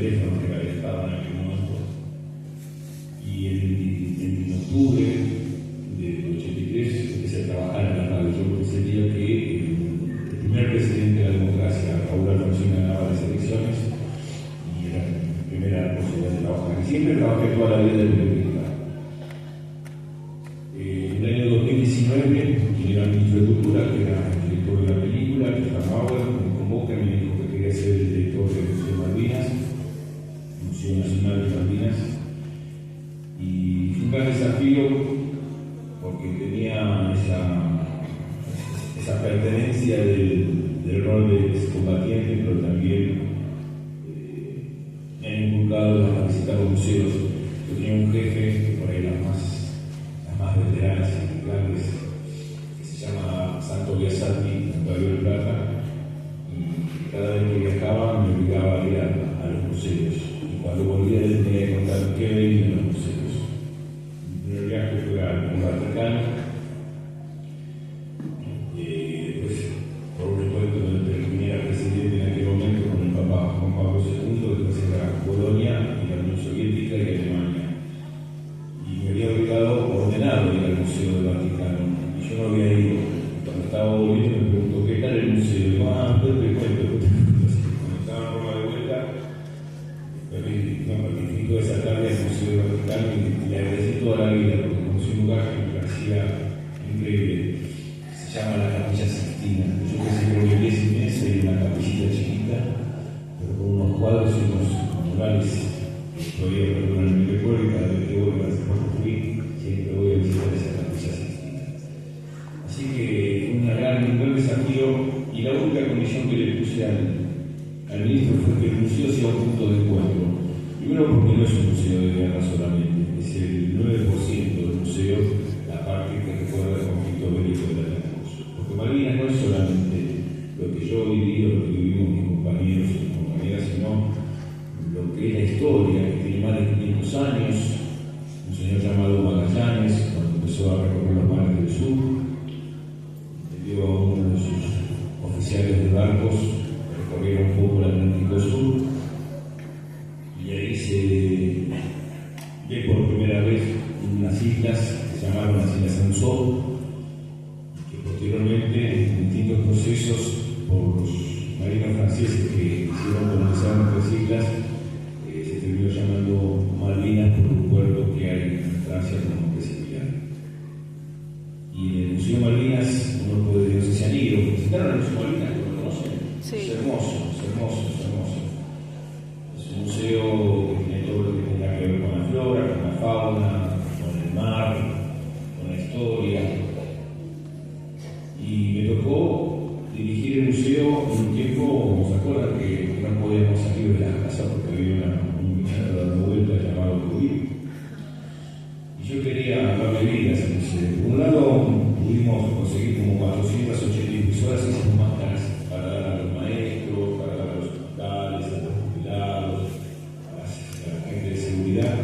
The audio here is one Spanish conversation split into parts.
teléfonos que había estado en aquel momento. Y en octubre del 83 empecé a trabajar en la radio. Yo sentía que el primer presidente de la democracia, Raúl Alfonsín, ganaba las elecciones y era mi primera posibilidad de trabajar. Y siempre trabajé toda la vida de periodista. En el año 2019, llega el ministro de Cultura, que era el director de la película, que está Bauer, me convoca y me dijo que quería ser el director del Museo de Malvinas, Museo Nacional de Malvinas. Y fue un gran desafío porque tenía esa pertenencia del rol de excombatiente, pero también me han inculcado a visitar los museos. Yo tenía un jefe, por ahí las más veteranas y grandes, que se llama Santo Biasati, en Río de Plata, y cada vez que viajaba me obligaba a ir a los museos. Y cuando volvía le tenía que contar qué veía en los museos. Mi primer viaje fue al Vaticano, después por un encuentro del que era presidente en aquel momento con el Papa Juan Pablo II, después era Polonia y la Unión Soviética y Alemania. Y me había ordenado ir al Museo del Vaticano y yo no había ido. Cuando estaba volviendo me preguntó ¿qué tal el museo? Y digo, pero te cuento. Cuando estaba en Roma de vuelta, participo toda esa tarde al Museo del Vaticano y le agradecí toda la vida porque conocí un lugar que me parecía increíble. Se llama la Capilla Sixtina. Yo pensé que era una iglesia inmensa y una capillita chiquita, pero con unos cuadros y unos murales que todavía perduran en mi recuerdo y cada vez que voy a hacer fui, siempre voy a visitar esa Capilla Sixtina. Así que fue un gran desafío y la única condición que le puse al ministro fue que el museo sea un punto de encuentro. Primero porque no es un museo de guerra solamente, es el 9% del museo la parte que recuerda el conflicto bélico de la guerra. Porque Malvinas no es solamente lo que yo viví o lo que vivimos mis compañeros y compañeras, sino lo que es la historia, que tiene más de 500 años, un señor llamado Magallanes, cuando empezó a recorrer los mares del sur, le dio a uno de sus oficiales de barcos recorrieron un poco el Atlántico Sur y ahí se ve por primera vez unas islas que se llamaron las Islas Anzó, que posteriormente en distintos procesos por los marinos franceses que hicieron colonizar nuestras islas se terminó llamando Malvinas por un puerto que hay en Francia como Montevideo. Y en el Museo Malvinas uno puede, no sé si han ido, visitaron el Museo Malvinas, ¿lo conocen? Sí. Es hermoso. Es un museo que tiene todo lo que tenga que ver con la flora, con la fauna, con el mar, con la historia. Y me tocó dirigir el museo en un tiempo, ¿se acuerdan que no podíamos salir de la casa porque había un villano dando vuelta llamado COVID? Y yo quería darle vida a ese museo. Por un lado, pudimos conseguir como 480 impresoras y esas máscaras para dar a los maestros, para dar a los hospitales, a los jubilados, a la gente de seguridad,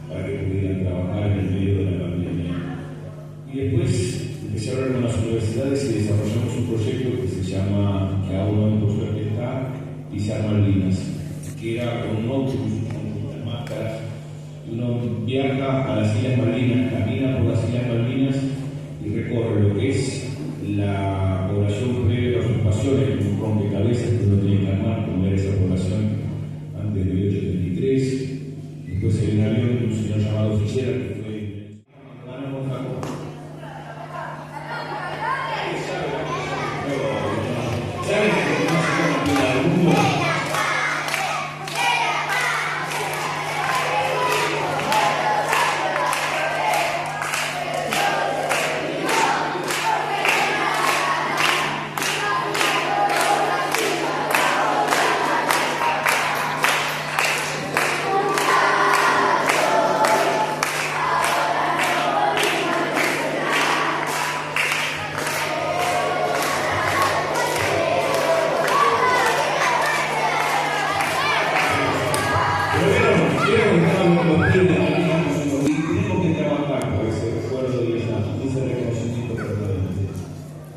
para que pudieran trabajar en el medio de la pandemia. Y después empecé a hablar con las universidades y desarrollamos un proyecto que se llama, que aún por suerte está, Pisar Malvinas, que era con un autobús, con las máscaras. Uno viaja a las Islas Malvinas, camina por las Islas Malvinas y recorre lo que es la población previa a la usurpación, un rompecabezas que uno tiene que armar, como era esa población antes de 1833. Después hay un avión de un señor llamado Fichera que fue ¿saben que no se campeona del mundo? Tenemos que trabajar por ese recuerdo y ese reconocimiento permanente.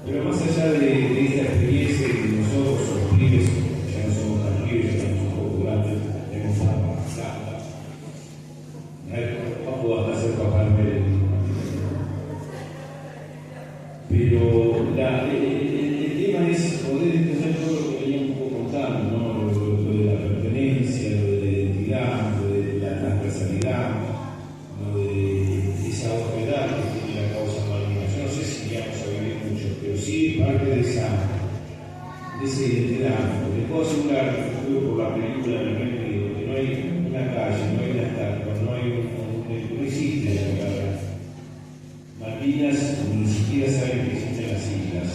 Pero más allá de esta experiencia que nosotros, los pibes, ya no somos tan pibes, ya somos un poco grandes, hemos zona del Reino Unido donde no hay una calle, no hay una estatua, no existe la palabra Malvinas, ni siquiera saben que existen las islas.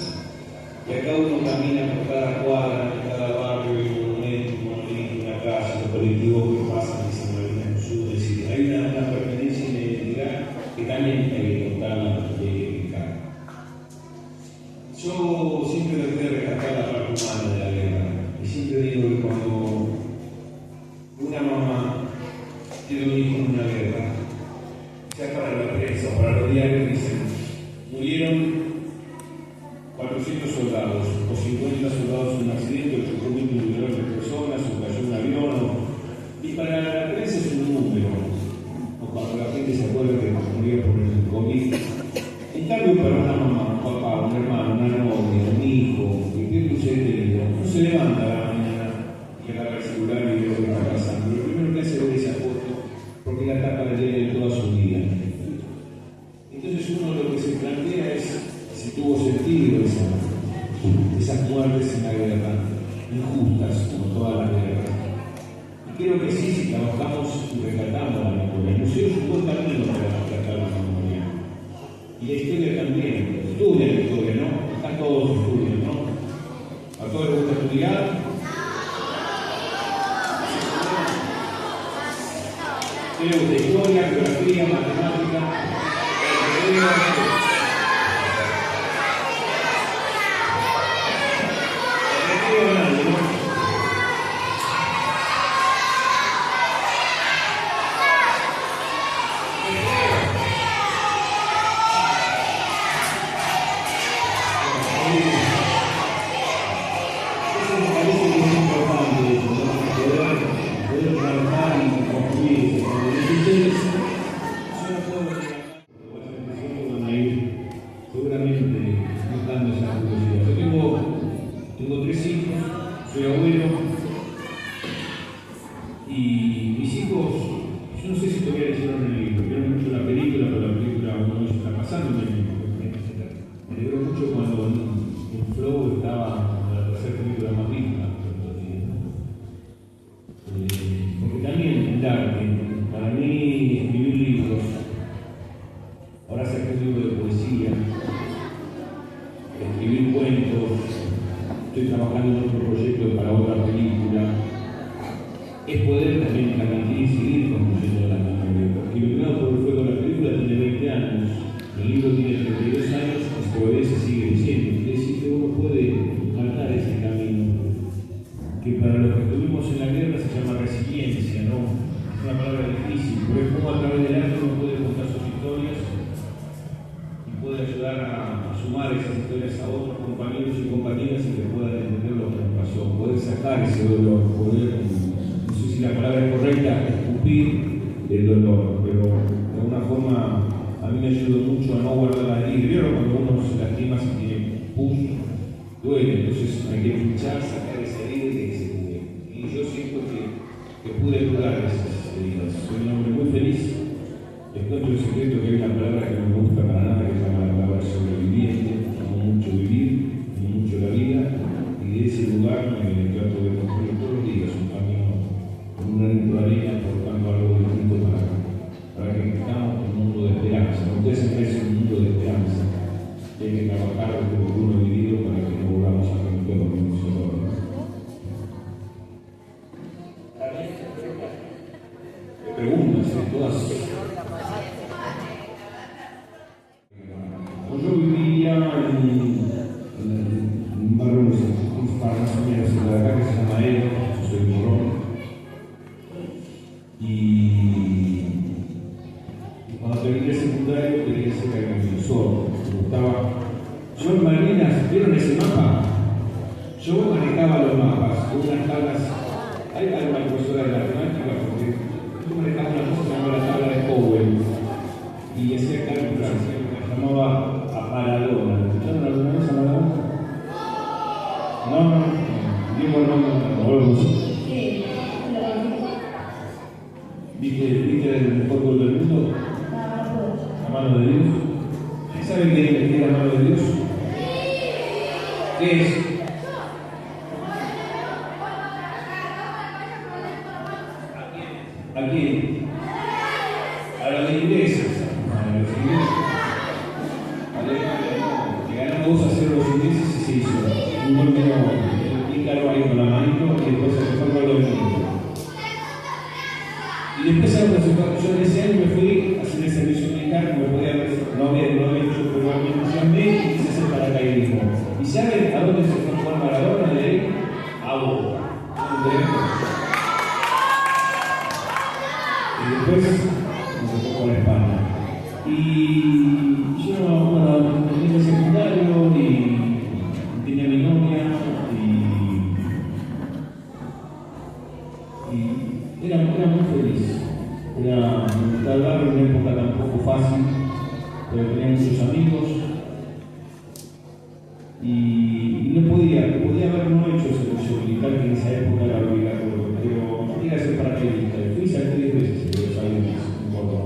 Y acá uno camina por cada cuadra, en cada barrio, hay un monumento, un monolito, una calle, los colectivos que pasan y dicen Malvinas no Sur. Es decir, hay una pertenencia y una identidad que también hay que contarla, hay que explicar. Yo siempre traté de rescatar la parte humana de la guerra. Y siempre digo que cuando una mamá tiene un hijo en una guerra, sea para la prensa o para los diarios, dicen, murieron 400 soldados, o 50 soldados en un accidente, o chocó millones de personas, o cayó un avión, y para la prensa es un número, o cuando la gente se acuerda que murió por el COVID. En cambio, para una mamá, un papá, un hermano, una novia, un hijo, que pierde un ser querido, no se levanta a la mañana y agarra el celular y ve lo que está pasando. Lo primero que hace es ver esa foto, porque la tapa la tiene toda su vida. Entonces uno lo que se plantea es si tuvo sentido esas muertes en la guerra, injustas como todas las guerras. Y creo que sí, si trabajamos y rescatamos la memoria. El museo es un buen camino para rescatar la memoria. Y la historia también. Estudia la historia, ¿no? Acá todos estudian, ¿no? ¿A todos les gusta estudiar? ¿Qué les gusta? Historia, geografía, matemática. Tengo 3 hijos, soy abuelo y mis hijos, yo no sé si todavía leyeron el libro, vieron mucho la película, pero la película uno está pasando en el libro. Me alegró mucho cuando en Flow estaba la tercera película más vista. Porque también el arte, para mí escribir libros, ahora saqué un libro de poesía, escribir cuentos, estoy trabajando en otro proyecto para otra película, es poder también transmitir y seguir construyendo la memoria. Porque Iluminado por el Fuego, la película tiene 20 años, el libro tiene 32 años, y todavía se sigue diciendo. Es decir, que uno puede marcar ese camino, que para los que estuvimos en la guerra se llama resiliencia, ¿no? Es una palabra difícil, pero es como a través del arte uno puede contar sus historias y puede ayudar a sumar esas historias a otros compañeros y compañeras y que puedan entender lo que nos pasó, poder sacar ese dolor, poder, no sé si la palabra es correcta, escupir el dolor, pero de alguna forma a mí me ayudó mucho a no guardar la herida. ¿Vieron cuando uno se lastima, se tiene push? Duele, entonces hay que luchar, sacar esa herida y que se cure. Y yo siento que pude curar esas heridas. Soy un hombre muy feliz. Les cuento el secreto que hay una palabra que no me gusta para nada, que se llama la palabra sobreviviente. Amo mucho vivir, amo mucho la vida, y de ese lugar me trato de construir todos los días un camino con un granito de arena, aportando algo distinto para que tengamos un mundo de esperanza. Ustedes se merecen un mundo de esperanza. Y hay que trabajar desde lo que uno ha vivido para que no volvamos a cometer los mismos errores. Preguntas, todas. Yo vivía en un barrio más o menos en la acá que se llama Edo, yo soy morón. Y cuando terminé el secundario quería ser agrimensor. Me gustaba. Yo en Malvinas, ¿vieron ese mapa? Yo manejaba los mapas, unas tablas. Hay una profesora de matemáticas porque yo manejaba una cosa que se llamaba la tabla de Powell y hacía cálculos, se llamaba Maradona. ¿Escucharon alguna vez a Maradona? No. Digo el nombre, no. Sí. ¿Viste el mejor gol del mundo? La mano de Dios. ¿Saben qué es la mano de Dios? ¿Qué es? ¿A quién? A las iglesias. A los ingleses. Le ganamos 2-0 los ingleses y se hizo un gol de y claro ahí con la manito y después se fue con los minutos. Y después yo en ese año me fui a hacer el servicio militar, no había hecho, pero me entusiasmé y quise hacer paracaidismo. ¿Y saben a dónde se fue Juan Maradona de ahí? A Boca. Y después nos tocó con España. Y yo, bueno, tenía el secundario y tenía mi novia y era muy feliz. Era en una época tampoco fácil, pero tenía muchos amigos y no podía haber no hecho servicio militar, que en esa época era obligatorio, pero no quería ser paracaidista. Fui, salté 10 veces, pero salí más, no importa.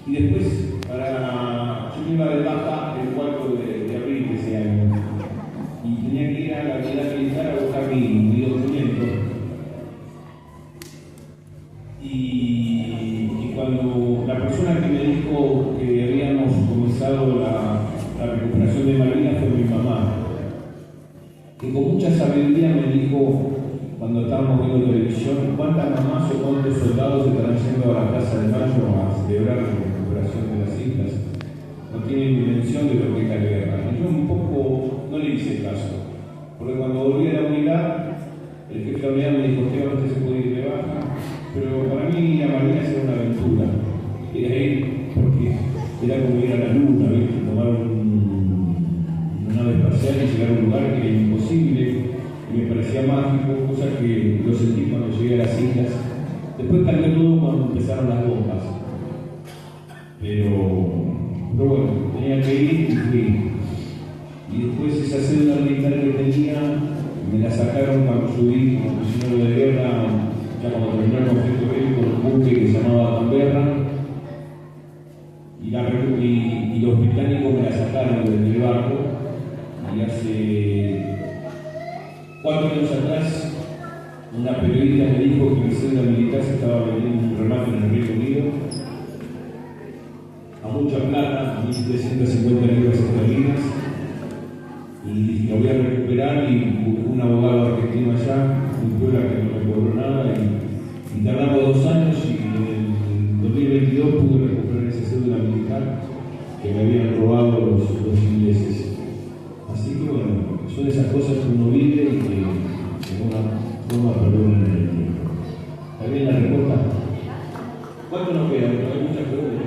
Y después, yo me iba de baja el 4 de abril de ese año y tenía que ir a la unidad militar a buscar mi documento. Y cuando la persona que me dijo que habíamos comenzado la recuperación de Malvinas fue mi mamá, que con mucha sabiduría me dijo, cuando estábamos viendo televisión, cuántas mamás o cuántos soldados estarán yendo a la Plaza de Mayo a celebrar la recuperación de las islas. No tienen dimensión de lo que es la guerra. Y yo un poco no le hice caso, porque cuando volví a la unidad, el jefe de la unidad me dijo, Esteban, usted se puede ir de baja, pero para mí la Malvinas era una aventura. Era ir, porque era como ir a la luna, ¿viste? Tomar una nave espacial y llegar a un lugar que era imposible. Y me parecía mágico, cosa que lo sentí cuando llegué a las islas. Después cambió todo cuando empezaron las bombas. Pero bueno, tenía que ir y fui. Y después esa cédula militar que tenía, me la sacaron cuando subí como prisionero de guerra, ya cuando terminó el conflicto bélico, en un buque que se llamaba Canberra. Y los británicos me la sacaron del barco. Y hace 4 años atrás, una periodista me dijo que mi cédula militar se estaba vendiendo un remate en el Reino Unido a mucha plata, a 1.750 libras esterlinas, y dije, lo voy a recuperar, y busqué un abogado argentino allá, un pueblo que no me cobró nada, y tardamos 2 años, y en el 2022 pude recuperar esa cédula militar que me habían robado los ingleses. Así que bueno, son esas cosas que uno vive y que de alguna forma perduran en el tiempo. ¿Está bien la respuesta? ¿Cuánto nos queda? Hay muchas preguntas.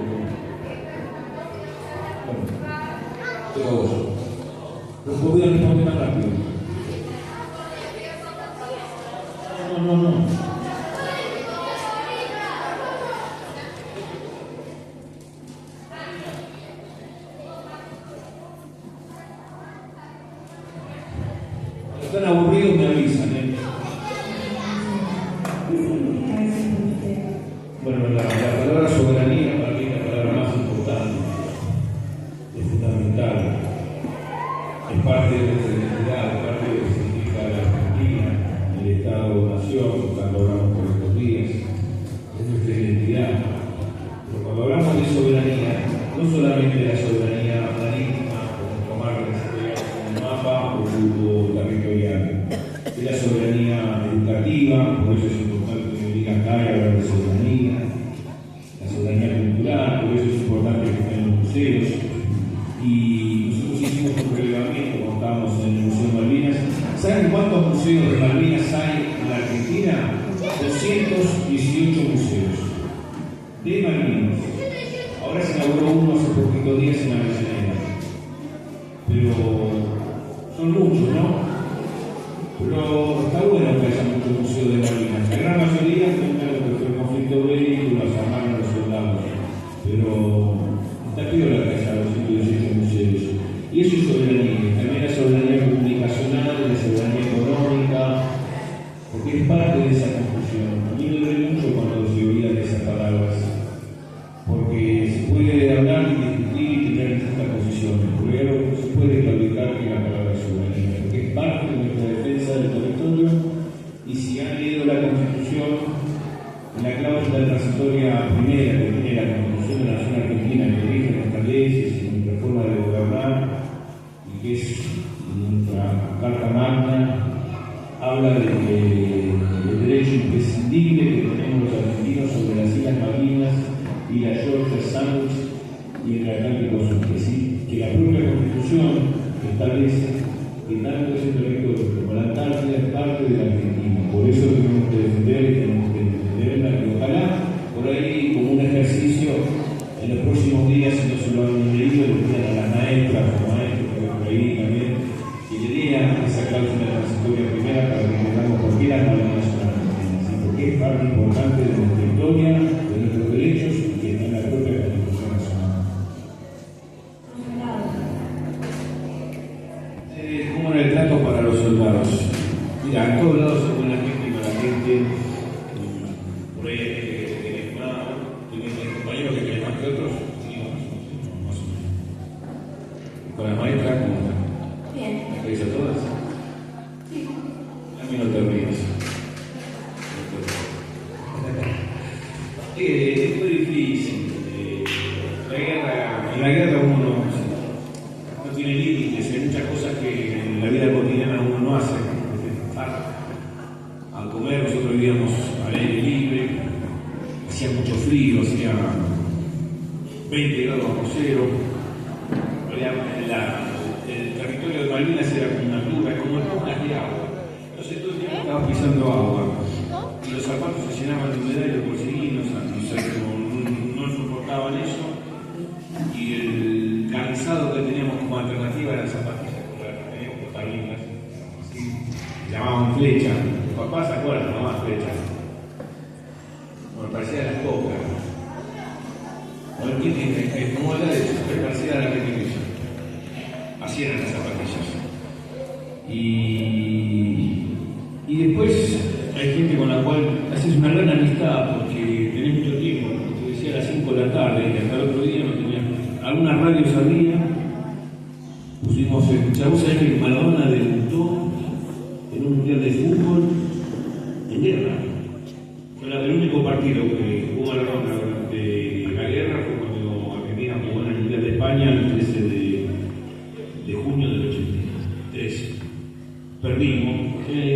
Bueno, tengo vos. Los podría responder más rápido. No. Están aburridos, me avisan, Bueno, la palabra soberanía para mí es la palabra más importante, es fundamental, es parte de nuestra identidad, es parte de lo que significa la Argentina, el Estado-Nación, cuando hablamos por estos días, es nuestra identidad. Pero cuando hablamos de soberanía, no solamente la soberanía marítima, como tomar el mapa o territorial, es la soberanía educativa, por eso es importante que me digan acá y hablar de soberanía, la soberanía cultural, por eso es importante que estén los museos. Y nosotros hicimos un relevamiento cuando estábamos en el Museo de Malvinas. ¿Saben cuántos museos de Malvinas hay en la Argentina? 218 museos de Malvinas. Ahora se inauguró uno hace poquitos días en Avellaneda. Pero son muchos, ¿no? Pero está bueno que haya muchos museos de Malvinas. La gran mayoría primero porque el conflicto bélico los armaron los soldados. Pero está piola que haya 218 museos. Y eso es soberanía. También la soberanía comunicacional, la soberanía económica, porque es parte de esa confusión. A mí me duele mucho cuando se olvidan esas palabras, porque se puede hablar y discutir y tener distintas posiciones, pero no se puede claudicar que la palabra soberanía, porque es parte de nuestra defensa del territorio. Y si han leído la Constitución, transitoria primera que tiene la Constitución de la Nación Argentina, que rige nuestras leyes y nuestra forma de gobernar, y que es nuestra Carta Magna, habla del derecho imprescindible que tenemos los argentinos sobre las Islas Malvinas y la Georgia Sandwich y el Atlántico Sur, que la propia Constitución establece que tanto ese territorio como la Antártida es parte de la Argentina. Por eso tenemos que defender y tenemos que defenderla, y ojalá por ahí, como un ejercicio, en los próximos días, si no se lo han leído, le pidan a las maestras o maestros que por ahí también, que le lean esa cláusula transitoria primera para que entendamos por qué las Malvinas son argentinas, y por qué es parte importante de nuestra historia, de nuestros derechos y que está en la propia Constitución Nacional. ¿Cómo era el trato para los soldados? Mira, en todos lados hay buena gente y mala gente. Por ahí hay gente que tiene más, tiene compañeros que tienen más que otros. Sí, más o menos. Con las maestras, ¿cómo están? Bien. ¿Las veis a todas? Sí. A mí no te ríes. Es muy difícil. En la guerra uno no tiene límites, hay muchas cosas que en la vida cotidiana uno no hace. Al comer nosotros vivíamos al aire libre, hacía mucho frío, hacía 20 grados bajo cero. El territorio de Malvinas era como una pluma, como esponjas de agua. Entonces todo el tiempo estaba pisando agua. Y los zapatos se llenaban de humedad y los bolsillos no soportaban eso. Y el calzado que teníamos como alternativa eran zapatillas, teníamos que estar lindas. Llamaban flecha. Los papás se acuerdan, llamaban flecha. Me parecía las cocas. ¿Cómo era de eso? Me parecía la repetición. Así eran las zapatillas. Y después hay gente con la cual haces una gran amistad porque tenés mucho tiempo. Te decía a las 5 de la tarde y hasta el otro día no tenías. Algunas radios había. Pusimos a escuchar. Vos sabés que Maradona debutó en un mundial de fútbol en guerra. Fue el único partido que jugó Maradona durante la guerra fue cuando Argentina jugó en el Mundial de España el 13 de junio del 83. Perdimos,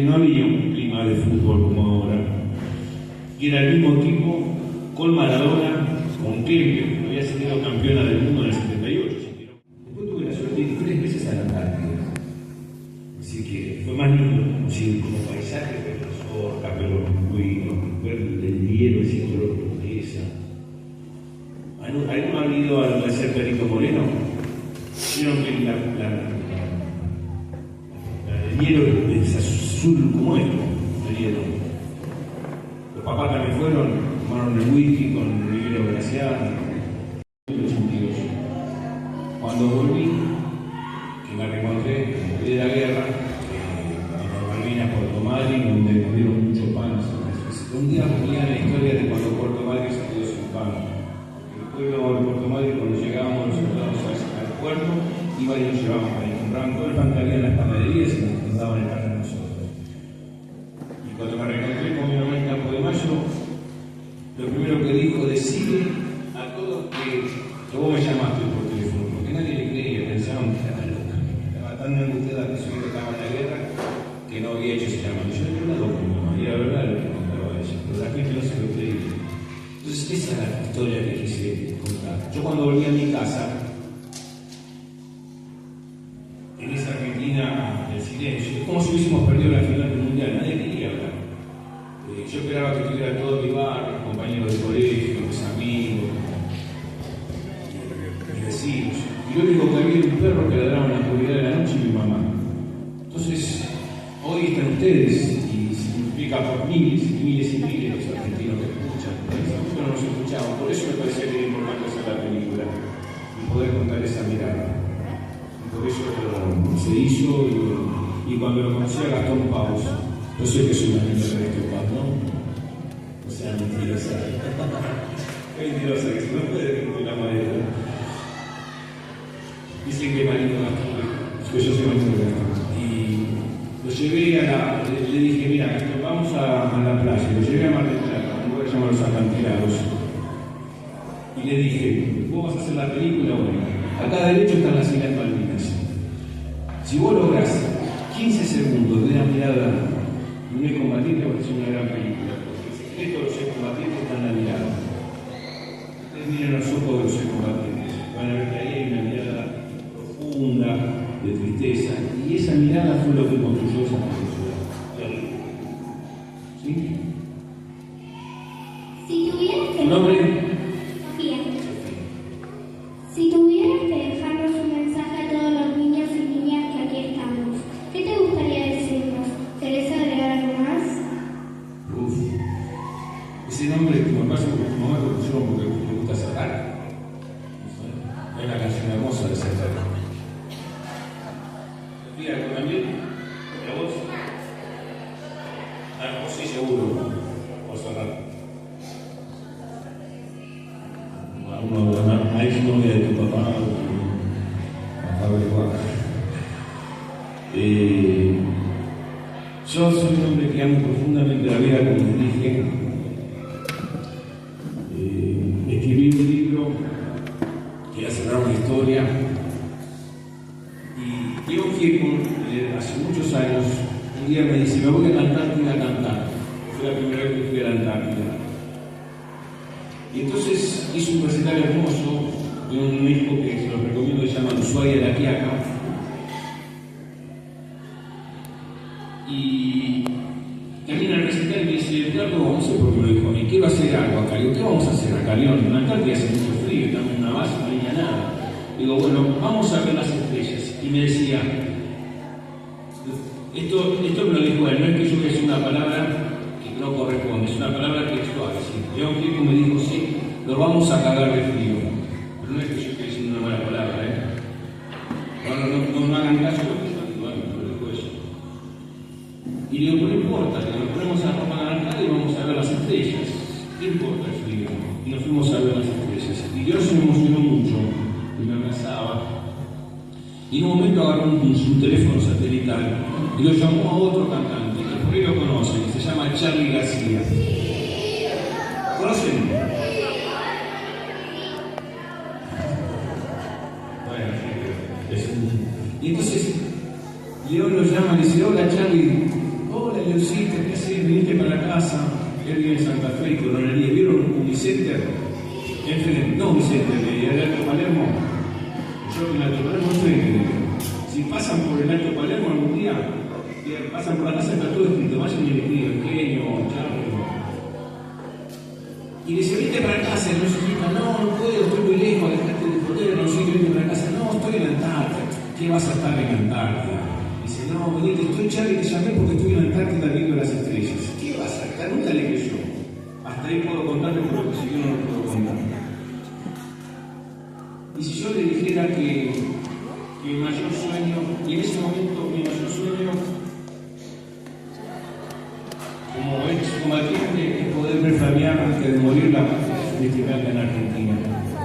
no había un clima de fútbol como ahora. Y era el mismo equipo con Maradona, con Kempes, que había sido campeona del mundo en el 78. Después tuve la suerte de ir 3 veces a la Antártida. Así que fue más lindo como paisaje ver las orcas, ver los pingüinos, ver el hielo, ese color turquesa. ¿Alguno ha ido al glaciar Perito Moreno? Vieron que el hielo es azul como esto, el hielo. Los papás también fueron, tomaron el whisky con el hielo glaciar. En el 82. Cuando volví, que me reencontré, de la guerra, en Malvinas, Puerto Madryn, donde me dieron mucho pan. Un día ponía la historia de cuando Puerto Madryn se quedó sin pan. El pueblo de Puerto Madryn, cuando llegábamos los soldados al puerto, iban y nos llevaban pan. Y compraban todo el pan que había en las panaderías y nos daban el pan a nosotros. Y cuando me reencontré con mi mamá en Campo de Mayo, lo primero que dijo, decide a todos que vos me llamaste por teléfono, porque nadie le creía, pensaban que estaba loca. Estaba tan angustiada que su hijo estaba en la guerra que no había hecho ese llamado. Yo era una loca, mi mamá, y era verdad lo que contaba ella, pero la gente no se lo creía. Entonces, esa es la historia que quise contar. Yo cuando volví a mi casa, en esa Argentina del silencio, es como si hubiésemos perdido la final del mundial, nadie quería hablar. Yo esperaba que estuviera todo mi barrio, compañeros de colegio, mis amigos, mis vecinos. Y lo único que había era un perro que ladraba en la oscuridad de la noche y mi mamá. Entonces, hoy están ustedes y se multiplica por miles y miles y miles los argentinos que escuchan. Nosotros no nos escuchamos, por eso me parecía que era importante hacer la película y poder contar esa mirada. Y por eso se hizo y cuando lo conocí a Gastón Paus, yo sé que soy una niña de Gastón Paus, ¿no? O sea, mentirosa. Mentirosa, que se no puede mentir la madera. Dicen que marido Gastón, que yo soy marido de Gastón. Lo llevé le dije, mira, vamos a la playa, lo llevé a Mar del Plata, un lugar llamado llama Los Acantilados. Y le dije, vos vas a hacer la película, bueno, acá derecho están las Islas Malvinas. Si vos lográs 15 segundos de una mirada de un excombatiente, va a ser una gran película. Porque el secreto de los excombatientes está en la mirada. Ustedes miren los ojos de los excombatientes, van a ver que ahí hay una mirada profunda, de tristeza, y esa mirada fue lo que construyó esa película. ¿Sí? Si tuvieras que... ¿Tu nombre? Sofía. Si tuvieras que dejarnos un mensaje a todos los niños y niñas que aquí estamos, ¿qué te gustaría decirnos? ¿Querés agregar algo más? Uf. Ese nombre que me pasa porque tu mamá lo pusieron porque te gusta sacar. Hay una canción hermosa de sacar. Sofía, ¿tú también? ¿Y a vos? Ah, vos sí, seguro. Vos sacar. Una ex novia de tu papá, yo soy un hombre que amo profundamente la vida, como les dije. Escribí un libro que iba a cerrar una historia. Y Diego Gieco, hace muchos años, un día me dice, me voy a la Antártida a cantar. Fue la primera vez que fui a la Antártida. Y entonces hizo un recital hermoso de un disco que se lo recomiendo, que se llama Ushuaia de la Quiaca. Y termina el recital y me dice, Edgardo, no sé por qué me lo dijo a mí, quiero hacer algo acá. Digo, ¿qué vamos a hacer acá, León? En la Antártida hace mucho frío, estamos en una base, no hay nada. Digo, bueno, vamos a ver las estrellas. Y me decía, esto me lo dijo él, no es que yo voy a decir una palabra que no corresponde, es una palabra textual. León Gieco me dijo, sí, lo vamos a cagar de frío. Pero no es que yo esté diciendo una mala palabra, ¿eh? No hagan caso de lo que yo digo, pero dijo eso. Y le digo, no importa, que nos ponemos a ropa naranjada y vamos a ver las estrellas. ¿Qué importa el frío? Y nos fuimos a ver las estrellas. Y Dios se emocionó mucho y me abrazaba. Y en un momento agarró un teléfono satelital y lo llamó a otro cantante, que por ahí lo conocen, se llama Charly García. ¿Conocen? Bueno, y entonces León lo llama y le dice, hola Charly, hola Leoncito, ¿qué haces? ¿Viniste para la casa? Él vive en Santa Fe y Coronería. ¿Vieron Unicenter? No, Unicenter, de Alto Palermo. Yo en Alto Palermo no estoy entendiendo. Si pasan por el Alto Palermo algún día, pasan por la casa, está todo escrito, vayan y le escriben, genio, Charly. Y le dice, vente para casa, y no se explica, no puedo, estoy muy lejos, dejate de joder, no sé qué, vente para casa, no, estoy en la Antártida. ¿Qué vas a estar en Antártida? Dice, no, venite, estoy Charly, te llamé porque estoy en la Antártida viendo las estrellas. ¿Qué vas a estar? Nunca le creyó. Hasta ahí puedo contarle, pero lo que si yo no lo puedo contar. Y si yo le dijera que mi mayor sueño, y en ese momento mi mayor sueño, como excombatiente, es poder ver flamear antes de morir la patria celestial en Argentina,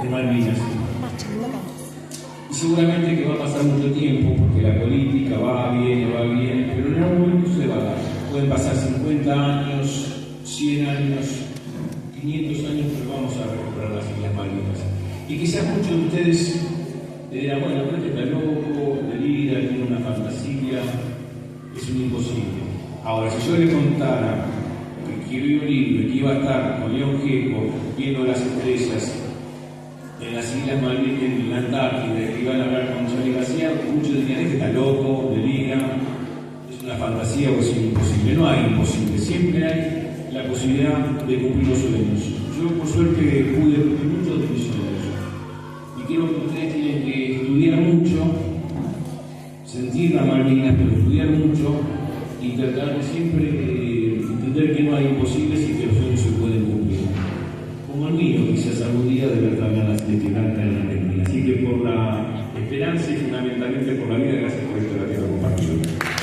de Malvinas. Y seguramente que va a pasar mucho tiempo, porque la política va, viene, pero en algún momento se va a dar. Pueden pasar 50 años, 100 años, 500 años, pero vamos a recuperar las Islas Malvinas. Y quizás muchos de ustedes dirán, bueno, pero está loco, delira, tiene una fantasía, es un imposible. Ahora, si yo le contara que escribí un libro y que iba a estar con León Gieco viendo las estrellas en las Islas Malvinas, en la Antártida, que iban a hablar con Charly García, muchos dirían que está loco, delira, es una fantasía o es imposible. No hay imposible, siempre hay la posibilidad de cumplir los sueños. Yo, por suerte, pude cumplir muchos de mis sueños. Y creo que ustedes tienen que estudiar mucho, sentir las Malvinas, pero estudiar mucho y tratar de siempre entender que no hay imposibles y que los sueños se pueden cumplir. Como el mío, quizás algún día de verdad ganas de tirar en la Argentina. Así que por la esperanza y fundamentalmente por la vida, gracias por esto que quiero compartir.